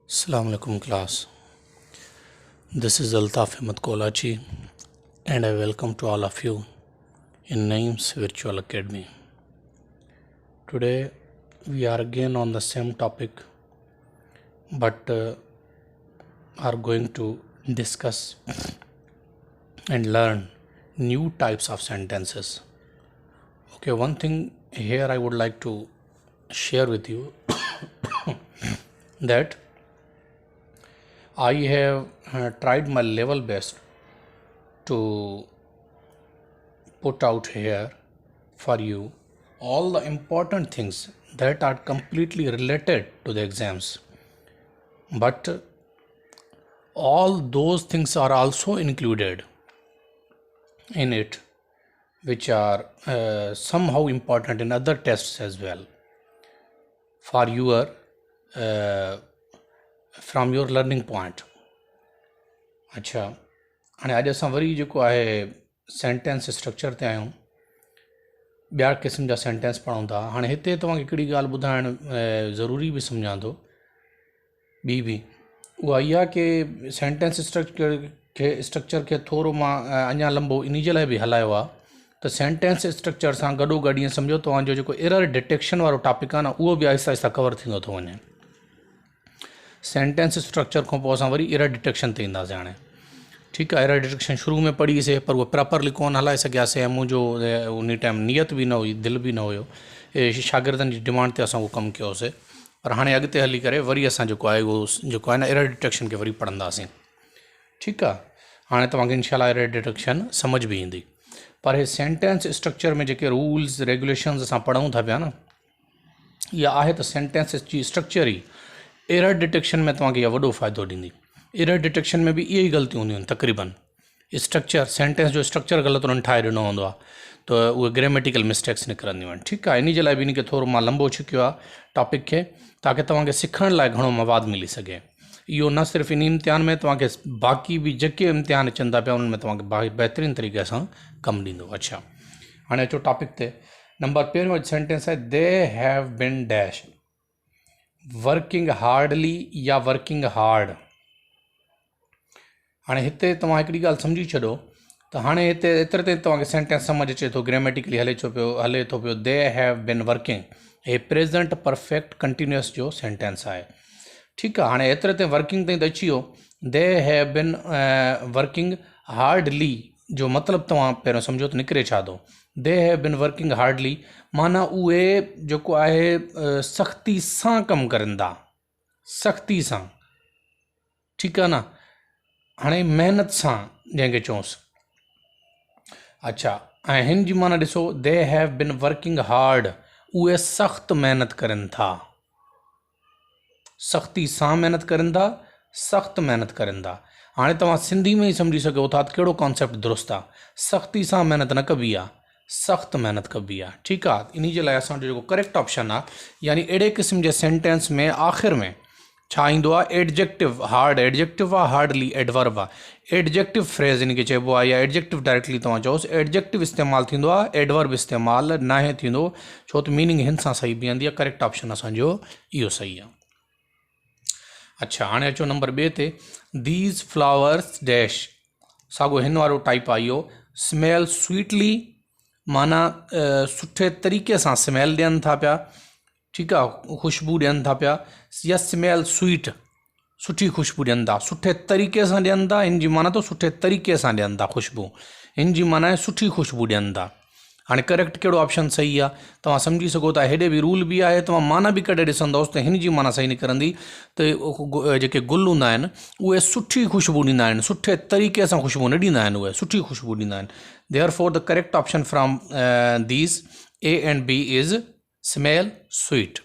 Assalamu alaikum class. This is Altaf Ahmed Kolachi and I welcome to all of you in Naeem's Virtual Academy. Today we are again on the same topic but are going to discuss and learn new types of sentences. Okay, one thing here I would like to share with you that I have tried my level best to put out here for you all the important things that are completely related to the exams. But all those things are also included in it, which are somehow important in other tests as well for your from your learning point. अच्छा हाणे अॼु असां वरी जेको आहे sentence structure ते आहियूं, ॿिया क़िस्म जा सेंटेंस पढ़ूं था। हाणे हिते तव्हांखे हिकिड़ी ॻाल्हि ॿुधाइणु ज़रूरी बि सम्झां थो, ॿी बि उहा इहा कि सेंटेंस स्ट्रक्चर खे थोरो मां अञा लंबो इन जे लाइ बि हलायो आहे त सेंटेंस स्ट्रक्चर सां गॾोगॾु ईअं सम्झो तव्हांजो जेको एरर डिटेक्शन वारो टॉपिक आहे न, उहो बि आहिस्ता आहिस्ता कवर थींदो थो वञे। सेंटेंस स्ट्रक्चर खां पोइ असां वरी एरर डिटेक्शन ते ईंदासीं। हाणे ठीकु आहे, एरर डिटेक्शन शुरू में पढ़ीसीं पर उहो प्रॉपरली कोन हलाए सघियासीं ऐं मुंहिंजो उन टाइम नियत बि न हुई, दिलि बि न हुयो, शागिर्दनि जी डिमांड ते असां उहो कमु कयोसीं। पर हाणे अॻिते हली करे वरी असां जेको आहे उहो जेको आहे न एरर डिटेक्शन खे वरी पढ़ंदासीं। ठीकु आहे, हाणे तव्हांखे इनशाला एरर डिटेक्शन सम्झ बि ईंदी। पर हे सेंटेंस स्ट्रक्चर में जेके रूल्स रेगुलेशन्स असां पढ़ूं था पिया न, इहा आहे त सेंटेंस जी स्ट्रक्चर ई एरर डिटेक्शन में तव्हांखे इहा वॾो फ़ाइदो ॾींदी। एरर डिटेक्शन में बि इहे ई ग़लतियूं हूंदियूं आहिनि तक़रीबन। स्ट्रक्चर सेंटेंस जो स्ट्रक्चर ग़लति उन्हनि ठाहे ॾिनो हूंदो आहे त उहे ग्रामेटिकल मिस्टेक्स निकिरंदियूं आहिनि। ठीकु आहे, इन जे लाइ बि इन खे थोरो मां लंबो छिकियो आहे टॉपिक खे, ताकी तव्हांखे सिखण लाइ घणो मवाद मिली सघे। इहो न सिर्फ़ु इन इम्तिहान में, तव्हांखे बाक़ी बि जेके इम्तिहान अचनि था पिया उन्हनि में तव्हांखे बहितरीन तरीक़े सां कमु ॾींदो। अच्छा हाणे अचो टॉपिक ते। नंबर पहिरियों सेंटेंस आहे दे have bin dash, working hardly या वर्किंग हार्ड। हाणे हिते तव्हां हिकिड़ी ॻाल्हि सम्झी छॾो त हाणे हिते एतिरे ते तव्हांखे सेंटेंस सम्झ अचे थो, ग्रामेटिकली हले थो पियो दे हैव बिन वर्किंग, हे प्रेज़ेंट परफेक्ट कंटिन्यूअस जो सेंटेंस आहे। ठीकु आहे, हाणे एतिरे ते वर्किंग ताईं त अची वियो। दे हैव बिन वर्किंग हार्डली जो मतिलबु तव्हां पहिरियों सम्झो त निकिरे छा थो। दे हैव बिन वर्किंग हार्डली माना उहे जेको आहे सख़्ती सां कमु करनि था, सख़्ती सां। ठीकु आहे न, हाणे महिनत सां जंहिंखे चऊंसि। अच्छा, ऐं हिन जी माना ॾिसो, दे हैव बिन वर्किंग हार्ड, उहे सख़्तु महिनत करनि था, सख़्ती सां महिनत करनि था, सख़्तु महिनत करनि था। हाणे तव्हां सिंधी में ई सम्झी सघो था त कहिड़ो कॉन्सेप्ट दुरुस्त आहे। सख़्ती सां महिनत न कबी आहे, सख़्तु महिनत कबी आहे। ठीकु आहे, इन जे लाइ असांजो जेको करेक्ट ऑप्शन आहे, यानी अहिड़े क़िस्म जे सेंटेंस में आख़िर में छा ईंदो आहे, एडजेक्टिव। हार्ड एडजेक्टिव आहे, हार्डली एडवर्ब आहे। एडजेक्टिव फ्रेज़ इन खे चइबो आहे, या एडजेक्टिव डायरेक्टली तव्हां चओसि। एडजेक्टिव इस्तेमालु थींदो आहे, एडवर्ब इस्तेमालु नाहे थींदो, छो त मीनिंग हिन सां सही बीहंदी आहे। करेक्ट ऑप्शन असांजो इहो सही आहे। अच्छा हाणे अचो नंबर ॿिए ते। दीज फ्लावर्स डैश, साॻियो हिन वारो टाइप आहे इहो। स्मेल स्वीटली माना सुठे तरीक़े सां स्मेल ॾियनि था पिया। ठीकु आहे, ख़ुशबू ॾियनि था पिया। या स्मेल स्वीट, सुठी ख़ुशबू ॾियनि था, सुठे तरीक़े सां ॾियनि था। हिन जी माना त सुठे तरीक़े सां ॾियनि था ख़ुशबू, हिन जी माना आहे सुठी ख़ुशबू ॾियनि था। हाणे करेक्ट कहिड़ो ऑप्शन सही आहे तव्हां सम्झी सघो था। हेॾे बि रूल बि आहे, तव्हां माना बि कॾहिं ॾिसंदोसि त हिन जी माना सही निकिरंदी त जेके गुल हूंदा आहिनि उहे सुठी ख़ुशबू ॾींदा आहिनि, सुठे तरीक़े सां ख़ुशबू न ॾींदा आहिनि, उहे सुठी ख़ुशबू ॾींदा आहिनि। Therefore the correct option from these A and B is smell sweet.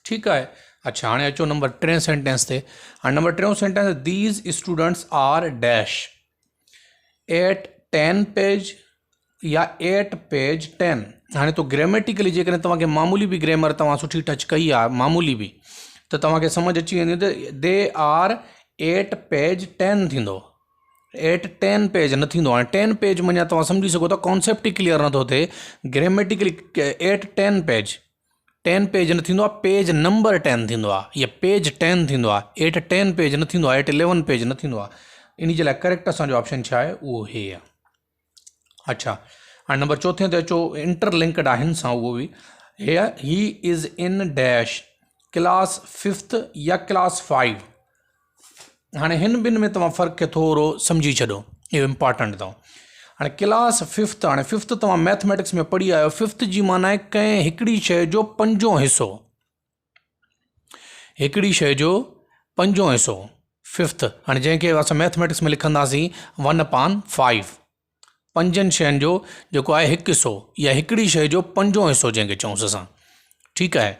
ठीकु आहे। अच्छा हाणे अचो नंबर टे सेंटेंस ते। हाणे नंबर टियों sentence, these students are dash at 10 page या 8 पेज 10। हाणे तो ग्रामेटिकली जेकॾहिं तव्हांखे मामूली बि ग्रामर तव्हां सुठी टच कई आहे, मामूली बि, त तव्हांखे सम्झ अची वेंदी त दे आर 8 पेज 10 थींदो, 8 10 पेज न थींदो। हाणे 10 पेज मञा तव्हां सम्झी सघो था कॉन्सेप्ट ई क्लियर नथो थिए। ग्रामेटिकली 8 10 पेज 10 पेज न थींदो आहे, पेज नंबर 10 थींदो आहे, या पेज 10 थींदो आहे, 8 10 पेज न थींदो आहे, 8 11 पेज न थींदो आहे। इन जे लाइ करेक्ट असांजो ऑप्शन छा आहे, उहो हे आहे। अच्छा, हाणे नंबर चौथे ते अचो, इंटरलिंक्ड आहे हिन सां उहो बि। हे he is in dash class 5th या क्लास 5। हाणे हिन ॿिनि में तव्हां फ़र्क़ु खे थोरो सम्झी छॾो, इहो इम्पॉर्टेंट अथव। हाणे क्लास 5th, हाणे 5th तव्हां मैथमेटिक्स में पढ़ी आहियो, 5th जी माना आहे कंहिं हिकिड़ी शइ जो 5हों हिसो, हिकिड़ी शइ जो 5हों हिसो 5th। हाणे जंहिंखे असां मैथमेटिक्स में लिखंदासीं 1/5, 5 शयुनि जो जेको आहे 1 हिसो, या हिकिड़ी शइ जो 5हों हिसो जंहिंखे चऊंसि असां, ठीकु आहे।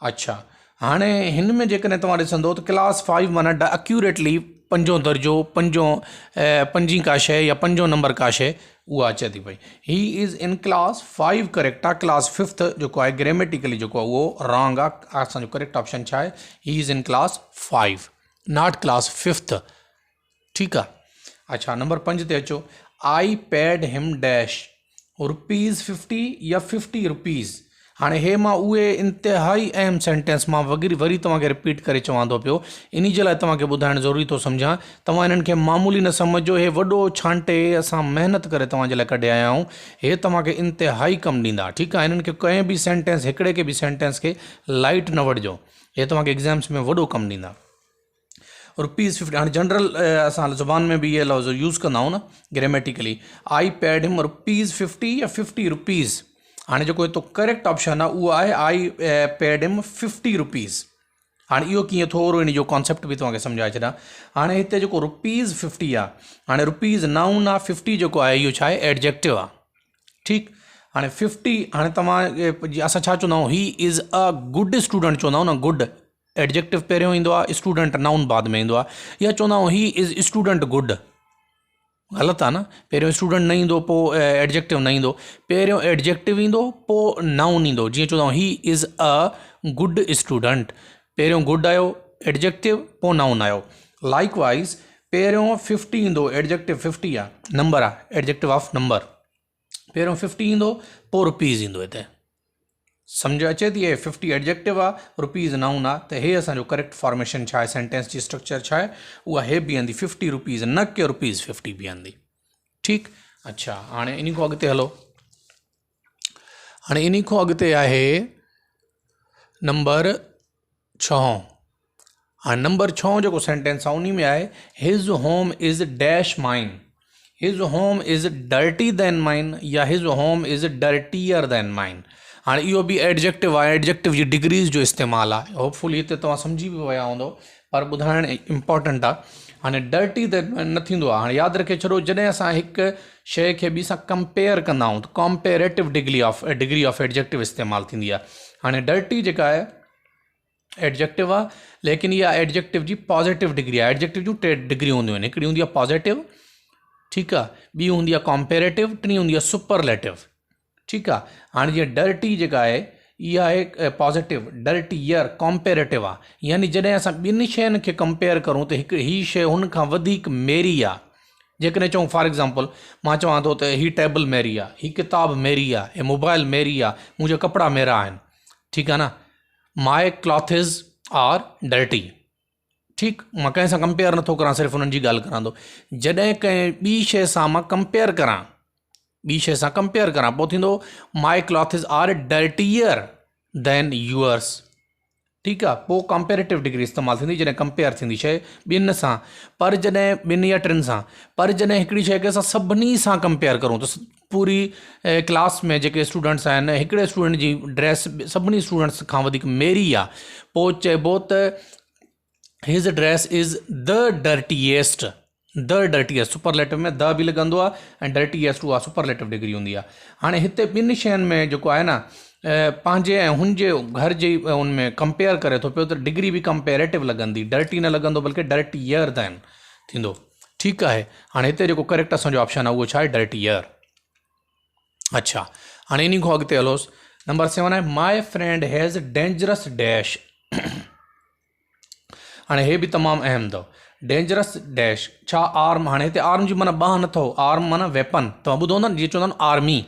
अच्छा, हाणे हिन में जेकॾहिं तव्हां ॾिसंदो त क्लास 5 माना एक्यूरेटली 5हों दर्जो, 5वीं का शइ या 5हों नंबर का शइ, उहा अचे थी पई। He is in class 5 correct आहे। क्लास 5th जेको आहे ग्रामेटिकली जेको आहे उहो रॉन्ग आहे। असांजो करेक्ट ऑप्शन छा आहे, he is in class 5 not class 5th, ठीकु आहे। अच्छा, नंबर 5 ते अचो, आई पेड हिम डैश ₹50 या ₹50। हाणे हे मां उहे इंतिहाई अहम सेंटेंस मां वरी तव्हांखे रिपीट करे चवां थो पियो, इन जे लाइ तव्हांखे ॿुधाइणु ज़रूरी थो सम्झां। तव्हां इन्हनि खे मामूली न सम्झो, हे वॾो छांटे असां महिनत करे तव्हांजे लाइ कढे आया आहियूं। हे तव्हांखे इंतिहाई कमु ॾींदा, ठीकु आहे। इन्हनि खे कंहिं बि सेंटेंस, हिकिड़े के बि सेंटेंस खे लाइट न वठिजो, हे तव्हांखे एग्ज़ाम्स में वॾो कमु ॾींदा। ₹50, हाणे जनरल असां ज़ुबान में बि इहे लफ़्ज़ यूज़ कंदा आहियूं न ग्रामेटिकली, आई पेड हिम ₹50 या ₹50। हाणे जेको हितो करेक्ट ऑप्शन आहे उहो आहे आई पेड हिम ₹50। हाणे इहो कीअं थोरो इन जो कॉन्सेप्ट बि तव्हांखे सम्झाए छॾियां। हाणे हिते जेको ₹50 आहे, हाणे रुपीज़ नाउन आहे, 50 जेको आहे इहो छा आहे, एडजेक्टिव आहे, ठीकु। हाणे 50, हाणे तव्हां असां छा चवंदा आहियूं, he is a good student चवंदा आहियूं न, गुड एडजेक्टिव पहिरियों ईंदो आहे, स्टूडेंट नाउन बाद में ईंदो आहे। या चवंदा आहियूं ही इज़ स्टूडेंट गुड, ग़लति आहे न, पहिरियों स्टूडेंट न ईंदो, पोइ एडजेक्टिव न ईंदो, पहिरियों एडजेक्टिव ईंदो, पोइ नाउन ईंदो। जीअं चवंदा आहियूं he is a good student, पहिरियों गुड आयो, एडजेक्टिव, पोइ नाउन आयो। लाइक वाइज़ पहिरियों 50 ईंदो, एडजेक्टिव 50 आहे, नंबर आहे, एडजेक्टिव ऑफ नंबर, पहिरियों 50 ईंदो, पोइ रुपीज़ ईंदो। हिते सम्झ अचे थी, हे 50 एडजेक्टिव आहे, रुपीज़ नाउन आहे, त हे असांजो करेक्ट फॉर्मेशन छा आहे, सेंटेंस जी स्ट्रक्चर छा आहे, उहा हे बीहंदी ₹50, न कि ₹50 बीहंदी, ठीकु। अच्छा, हाणे इन खां अॻिते हलो। हाणे इन खां अॻिते आहे नंबर 6। हाणे नंबर 6 जेको सेंटेंस आहे उन में आहे, his home is dash mine, his home is dirty than mine, या his home is dirtier than mine. हाणे इहो बि एडजेक्टिव आहे, एडजेक्टिव जी डिग्रीज़ जो इस्तेमालु आहे। होपफुली हिते तव्हां सम्झी बि विया हूंदो, पर ॿुधाइणु इम्पॉर्टेंट आहे। हाणे डर्टी त न थींदो आहे। हाणे यादि रखे छॾो, जॾहिं असां हिकु शइ खे ॿी सां कंपेयर कंदा आहियूं त कॉम्पेरेटिव डिग्री ऑफ एडजेक्टिव इस्तेमालु थींदी आहे। हाणे डर्टी जेका आहे एडजेक्टिव आहे, लेकिन इहा एडजेक्टिव जी पॉज़िटिव डिग्री आहे। एडजेक्टिव जूं 3 डिग्रियूं हूंदियूं आहिनि, हिकिड़ी हूंदी आहे पॉज़िटिव, ठीकु आहे, ॿी हूंदी आहे कॉम्पेरेटिव, टी हूंदी आहे सुपरलेटिव, ठीकु आहे। हाणे जीअं डर्टी जेका आहे इहा आहे पॉज़िटिव, डर्टियर कॉम्पेरेटिव आहे, यानी जॾहिं असां ॿिनि शयुनि खे कंपेयर करूं त हिकु हीअ शइ हुन खां वधीक मेरी आहे। जेकॾहिं चऊं फॉर एग्ज़ाम्पल, मां चवां थो त हीअ टेबल मेरी आहे, हीअ किताब मेरी आहे, हीअ मोबाइल मेरी आहे, मुंहिंजा कपिड़ा मेरा आहिनि, ठीकु आहे न। माई क्लॉथिज़ आर डर्टी, ठीकु। मां कंहिं सां कंपेयर नथो करां, सिर्फ़ु उन्हनि जी ॻाल्हि करां थो। जॾहिं कंहिं ॿी शइ सां मां कंपेयर करां, ॿी शइ सां कंपेयर करां, पोइ थींदो माई क्लॉथिज़ आर डर्टियर दैन यूअर्स, ठीकु आहे। पोइ कंपेरेटिव डिग्री इस्तेमालु थींदी जॾहिं कंपेयर थींदी शइ ॿिनि सां। पर जॾहिं 2 या 3 सां, पर जॾहिं हिकिड़ी शइ खे असां सभिनी सां कंपेयर करूं त पूरी क्लास में जेके स्टूडेंट्स आहिनि, हिकिड़े स्टूडेंट जी ड्रेस सभिनी स्टूडेंट्स खां वधीक मेरी आहे, पोइ चइबो त his dress is the dirtiest, the dirtiest superlative में द बि लॻंदो आहे ऐं डर्टीएस्ट उहा सुपरलेटिव डिग्री हूंदी आहे। हाणे हिते 2 शयुनि में जेको आहे न पंहिंजे ऐं हुनजे घर जे उन में कंपेयर करे थो पियो, त डिग्री बि कंपेरेटिव लॻंदी, डर्टी न लॻंदो बल्कि डर्टियर दैन थींदो, ठीकु आहे। हाणे हिते जेको करेक्ट असांजो ऑप्शन आहे उहो छा आहे, डर्टियर। अच्छा, हाणे इन खां अॻिते हलोसि। नंबर 7 आहे, my friend has dangerous dash. हाणे हे बि तमामु अहम अथव, डेंजरस डैश छा, आर्म। हाणे हिते आर्म जी माना बाह न अथव, आर्म माना वेपन, तव्हां ॿुधो न, जीअं चवंदा आहिनि आर्मी,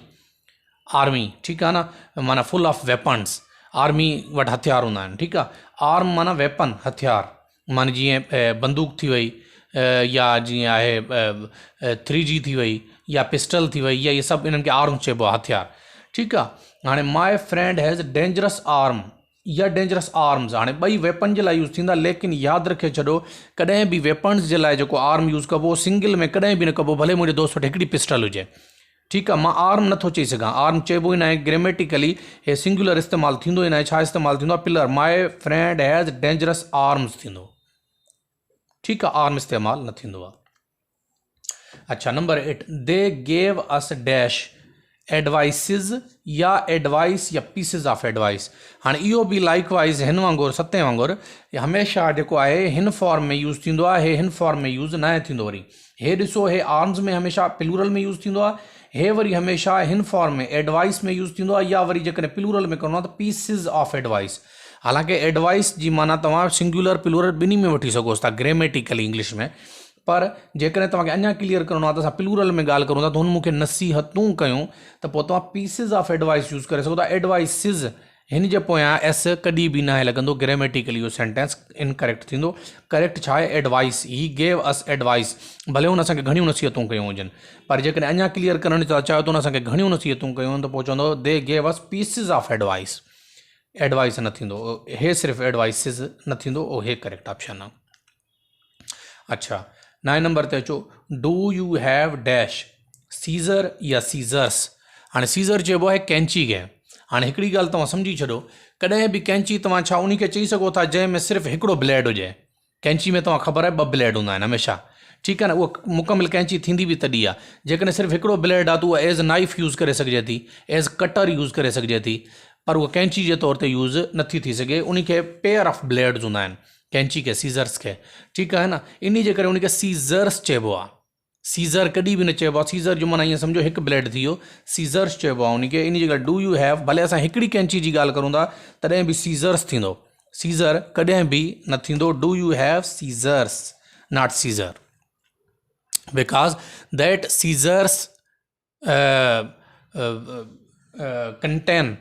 आर्मी, ठीकु आहे न, माना फुल ऑफ वेपन्स। आर्मी वटि हथियार हूंदा आहिनि, ठीकु आहे। आर्म माना वेपन, हथियार, माना जीअं बंदूक थी वई, या जीअं आहे 3G थी वई, या पिस्टल थी वई, या इहे सभु इन्हनि खे आर्म चइबो आहे, हथियार, ठीकु आहे। हाणे my friend has dangerous arm या डेंजरस आर्म्स, हाणे ॿई वेपन जे लाइ यूज़ थींदा, लेकिन यादि रखे छॾो कॾहिं बि वेपन्स जे लाइ जेको आर्म यूज़ कबो सिंगल में कॾहिं बि न कबो, भले मुंहिंजे दोस्त वटि हिकिड़ी पिस्टल हुजे, ठीकु आहे। मां आर्म नथो चई सघां, आर्म चइबो ई न आहे, ग्रामेटिकली हे सिंगुलर इस्तेमालु थींदो ई न आहे। छा इस्तेमालु थींदो आहे, pillar, my friend has dangerous arms थींदो, ठीकु आहे, आर्म इस्तेमालु न थींदो आहे। अच्छा, number 8, they gave us dash advices या एडवाइस या पीसिस ऑफ एडवाइस। हाणे इहो बि लाइक वाइज़ हिन वांगुरु, सतें वांगुरु हमेशह जेको आहे हिन फॉर्म में यूज़ थींदो आहे, हे हिन फॉर्म में यूज़ न थींदो। वरी हे ॾिसो, हे आर्म्स में हमेशह प्लूरल में यूज़ थींदो आहे, हे वरी हमेशह हिन फॉर्म में एडवाइस में यूज़ थींदो आहे, या वरी जेकॾहिं प्लूरल में करिणो आहे त पीसिस ऑफ एडवाइस। हालांकि एडवाइस जी माना तव्हां सिंगुलर प्लूरल ॿिन्ही में वठी सघो था ग्रामेटिकली इंग्लिश में, पर जेकॾहिं तव्हांखे अञा क्लियर करिणो आहे त असां प्लूरल में ॻाल्हि करूं था त हुन मूंखे नसीहतूं कयूं, त पोइ तव्हां पीसिस ऑफ एडवाइस यूज़ करे सघो था। एडवाइसिस हिन जे पोयां एस कॾहिं बि न आहे लॻंदो, ग्रामेटिकली इहो सेंटेंस इनकरेक्ट थींदो। करेक्ट छा आहे, advice, he gave us advice, भले हुन असांखे घणियूं नसीहतूं कयूं हुजनि, पर जेकॾहिं अञा क्लियर करण था चाहियो त हुन असांखे घणियूं नसीहतूं कयूं त पोइ चवंदो they gave us pieces of advice, advice न थींदो, हे सिर्फ़ु एडवाइसिस न थींदो, उहो हे करेक्ट ऑप्शन आहे। अच्छा, 9 नंबर ते अचो, do you have dash scissor या सीज़र्स। हाणे सीज़र चइबो आहे कैंची खे। हाणे हिकिड़ी ॻाल्हि तव्हां सम्झी छॾो, कॾहिं बि कैंची तव्हां छा उन खे चई सघो था जंहिंमें सिर्फ़ु हिकिड़ो ब्लेड हुजे। कैंची में तव्हां ख़बर आहे 2 ब्लेड हूंदा आहिनि हमेशह, ठीकु आहे न, उहा मुकमिल कैंची थींदी बि तॾहिं आहे। जेकॾहिं सिर्फ़ु हिकिड़ो ब्लेड आहे त उहा एज़ नाइफ यूज़ करे सघिजे थी, एज़ कटर यूज़ करे सघिजे थी, पर उहा कैंची जे तौर ते यूज़ नथी थी सघे। उन खे पेयर ऑफ ब्लेड्स हूंदा आहिनि कैंची खे, सीज़र्स खे, ठीकु आहे न, इन जे करे उनखे सीज़र्स चइबो आहे। सीज़र कॾहिं बि न चइबो आहे, सीज़र जो माना ईअं सम्झो हिकु ब्लेड थी वियो, सीज़र्स चइबो आहे उनखे। इन जी ॻाल्हि डू यू हैव, भले असां हिकिड़ी कैंची जी ॻाल्हि करूं था तॾहिं बि सीज़र्स थींदो, सीज़र कॾहिं बि न थींदो। Do you have scissors, not scissor, because that scissors contain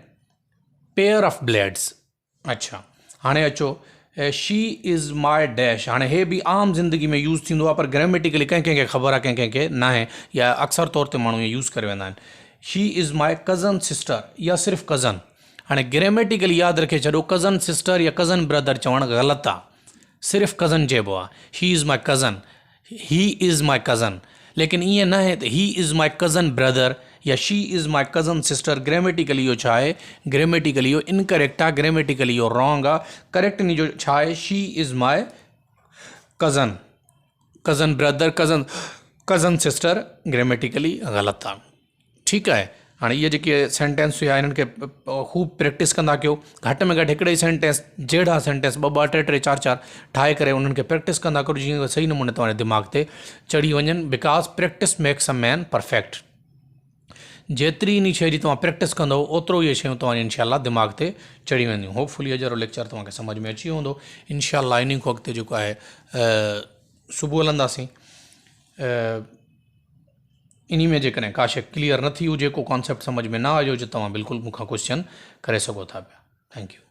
pair of blades. अच्छा, हाणे अचो, शी इज़ माई डैश। हाणे हे बि आम ज़िंदगी में यूज़ थींदो आहे, पर ग्रामेटिकली कंहिं कंहिंखे ख़बर आहे, कंहिं कंहिंखे न आहे, या अक्सर तौर ते माण्हू इहे यूज़ करे वेंदा आहिनि। She is my cousin sister, या सिर्फ़ु कज़न। हाणे ग्रामेटिकली यादि रखे छॾो, कज़न सिस्टर या कज़न ब्रदर चवणु ग़लति आहे, सिर्फ़ु कज़न चइबो आहे। He is my cousin, he is my cousin, लेकिन ईअं न आहे त he is my cousin brother या she is my cousin sister. Grammatically इहो छा आहे, ग्रामेटिकली इहो इनकरेक्ट आहे, ग्रामेटिकली इहो रॉन्ग आहे। करेक्ट इन जो छा आहे, she is my cousin, cousin brother, cousin sister grammatically ग़लति आहे, ठीकु आहे। हाणे इहे जेके सेंटेंस हुआ इन्हनि खे ख़ूब प्रैक्टिस कंदा कयो, घटि में घटि हिकिड़े ई सेंटेंस, जहिड़ा सेंटेंस 2-2, 3-3, 4-4 ठाहे करे उन्हनि खे प्रैक्टिस कंदा करो, जीअं सही नमूने तव्हांजे दिमाग़ ते चढ़ी वञनि। Because practice makes a man perfect. जेतिरी इन शइ जी तव्हां प्रैक्टिस कंदो ओतिरो इहे शयूं तव्हांजे इनशाला दिमाग़ ते चढ़ी वेंदियूं। होपफुली अॼु जो लेक्चर तव्हांखे सम्झ में अची वेंदो। इनशाला इन खां अॻिते जेको आहे सुबुह हलंदासीं। इन में जेकॾहिं का शइ क्लियर न थी हुजे, को कॉन्सेप्ट सम्झ में न आयो हुजे, तव्हां बिल्कुलु मूंखां क्वेश्चन करे सघो था पिया। Thank U.